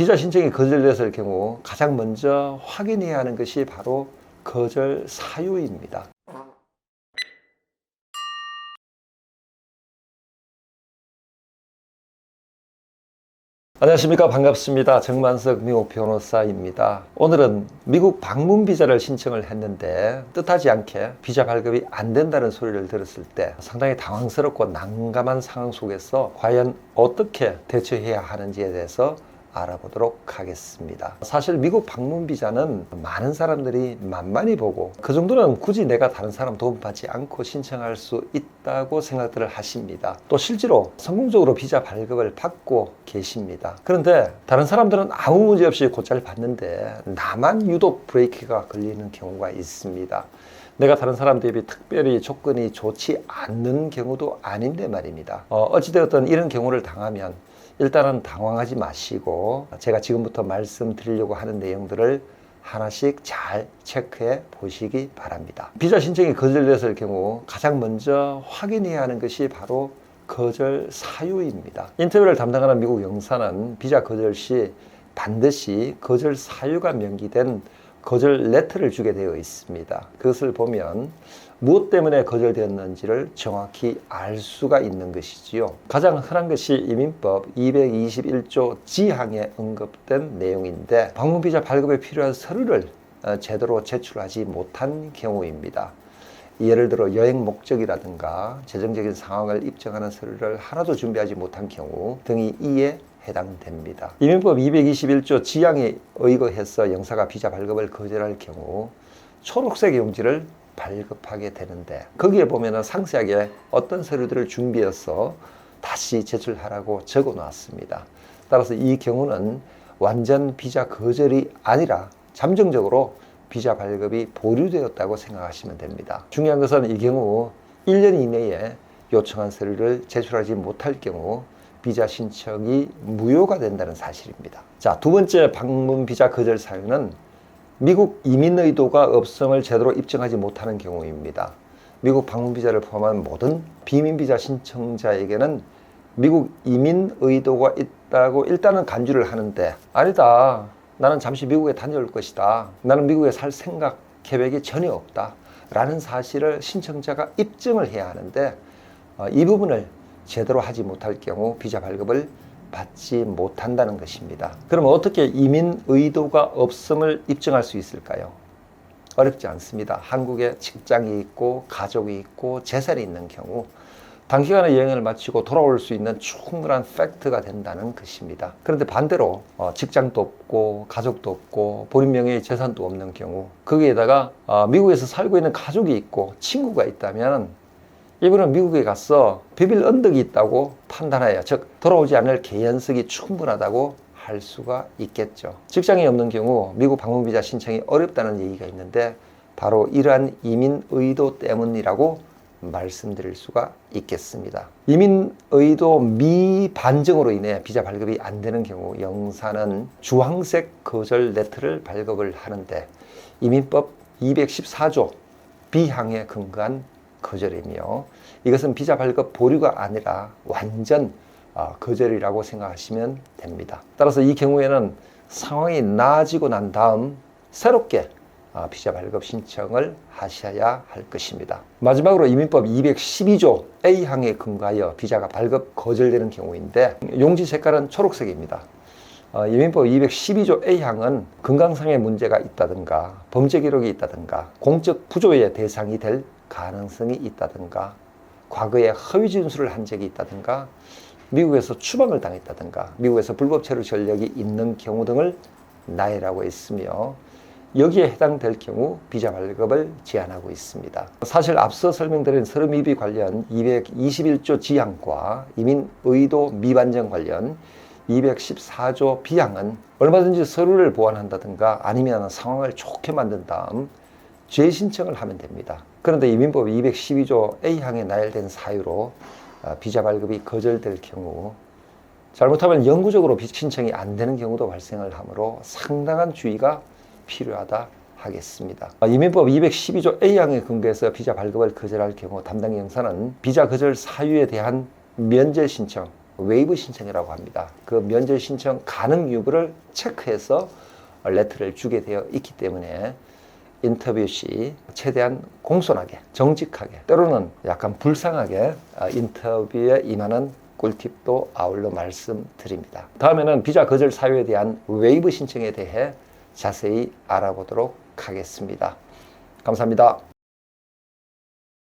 비자 신청이 거절됐을 경우 가장 먼저 확인해야 하는 것이 바로 거절 사유입니다. 안녕하십니까. 반갑습니다. 정만석 미국 변호사입니다. 오늘은 미국 방문 비자를 신청을 했는데 뜻하지 않게 비자 발급이 안 된다는 소리를 들었을 때 상당히 당황스럽고 난감한 상황 속에서 과연 어떻게 대처해야 하는지에 대해서 알아보도록 하겠습니다. 사실 미국 방문 비자는 많은 사람들이 만만히 보고 그 정도는 굳이 내가 다른 사람 도움 받지 않고 신청할 수 있다고 생각들을 하십니다. 또 실제로 성공적으로 비자 발급을 받고 계십니다. 그런데 다른 사람들은 아무 문제 없이 곧잘 받는데 나만 유독 브레이크가 걸리는 경우가 있습니다. 내가 다른 사람 대비 특별히 조건이 좋지 않는 경우도 아닌데 말입니다. 어찌되었든 이런 경우를 당하면 일단은 당황하지 마시고 제가 지금부터 말씀드리려고 하는 내용들을 하나씩 잘 체크해 보시기 바랍니다. 비자 신청이 거절됐을 경우 가장 먼저 확인해야 하는 것이 바로 거절 사유입니다. 인터뷰를 담당하는 미국 영사는 비자 거절 시 반드시 거절 사유가 명기된 거절 레터를 주게 되어 있습니다. 그것을 보면 무엇 때문에 거절되었는지를 정확히 알 수가 있는 것이지요. 가장 흔한 것이 이민법 221조 G항에 언급된 내용인데 방문비자 발급에 필요한 서류를 제대로 제출하지 못한 경우입니다. 예를 들어 여행 목적이라든가 재정적인 상황을 입증하는 서류를 하나도 준비하지 못한 경우 등이 이에 해당됩니다. 이민법 221조 G항에 의거해서 영사가 비자 발급을 거절할 경우 초록색 용지를 발급하게 되는데 거기에 보면은 상세하게 어떤 서류들을 준비해서 다시 제출하라고 적어 놨습니다. 따라서 이 경우는 완전 비자 거절이 아니라 잠정적으로 비자 발급이 보류되었다고 생각하시면 됩니다. 중요한 것은 이 경우 1년 이내에 요청한 서류를 제출하지 못할 경우 비자 신청이 무효가 된다는 사실입니다. 자, 두 번째 방문 비자 거절 사유는 미국 이민 의도가 없음을 제대로 입증하지 못하는 경우입니다. 미국 방문 비자를 포함한 모든 비민 비자 신청자에게는 미국 이민 의도가 있다고 일단은 간주를 하는데 아니다. 나는 잠시 미국에 다녀올 것이다. 나는 미국에 살 생각, 계획이 전혀 없다. 라는 사실을 신청자가 입증을 해야 하는데 이 부분을 제대로 하지 못할 경우 비자 발급을 받지 못한다는 것입니다. 그럼 어떻게 이민 의도가 없음을 입증할 수 있을까요? 어렵지 않습니다. 한국에 직장이 있고 가족이 있고 재산이 있는 경우 단기간에 여행을 마치고 돌아올 수 있는 충분한 팩트가 된다는 것입니다. 그런데 반대로 직장도 없고 가족도 없고 본인 명의의 재산도 없는 경우 거기에다가 미국에서 살고 있는 가족이 있고 친구가 있다면 이분은 미국에 가서 비빌 언덕이 있다고 판단하여 즉 돌아오지 않을 개연성이 충분하다고 할 수가 있겠죠. 직장이 없는 경우 미국 방문비자 신청이 어렵다는 얘기가 있는데 바로 이러한 이민 의도 때문이라고 말씀드릴 수가 있겠습니다. 이민 의도 미반정으로 인해 비자 발급이 안 되는 경우 영사는 주황색 거절 레터를 발급을 하는데 이민법 214조 B항에 근거한 거절이며 이것은 비자 발급 보류가 아니라 완전 거절이라고 생각하시면 됩니다. 따라서 이 경우에는 상황이 나아지고 난 다음 새롭게 비자 발급 신청을 하셔야 할 것입니다. 마지막으로 이민법 212조 A항에 근거하여 비자가 발급 거절되는 경우인데 용지 색깔은 초록색입니다. 이민법 212조 A항은 건강상의 문제가 있다든가 범죄 기록이 있다든가 공적 부조의 대상이 될 가능성이 있다든가 과거에 허위 진술을 한 적이 있다든가 미국에서 추방을 당했다든가 미국에서 불법 체류 전력이 있는 경우 등을 나열하고 있으며 여기에 해당될 경우 비자 발급을 제한하고 있습니다. 사실 앞서 설명드린 서류 미비 관련 221조 G항과 이민 의도 미반정 관련 214조 B항은 얼마든지 서류를 보완한다든가 아니면 상황을 좋게 만든 다음 재신청을 하면 됩니다. 그런데 이민법 212조 A항에 나열된 사유로 비자 발급이 거절될 경우 잘못하면 영구적으로 신청이 안 되는 경우도 발생을 하므로 상당한 주의가 필요하다 하겠습니다. 이민법 212조 A항에 근거해서 비자 발급을 거절할 경우 담당 영사는 비자 거절 사유에 대한 면제 신청 웨이브 신청이라고 합니다. 그 면접 신청 가능 여부를 체크해서 레터를 주게 되어 있기 때문에 인터뷰 시 최대한 공손하게, 정직하게, 때로는 약간 불쌍하게 인터뷰에 임하는 꿀팁도 아울러 말씀드립니다. 다음에는 비자 거절 사유에 대한 웨이브 신청에 대해 자세히 알아보도록 하겠습니다. 감사합니다.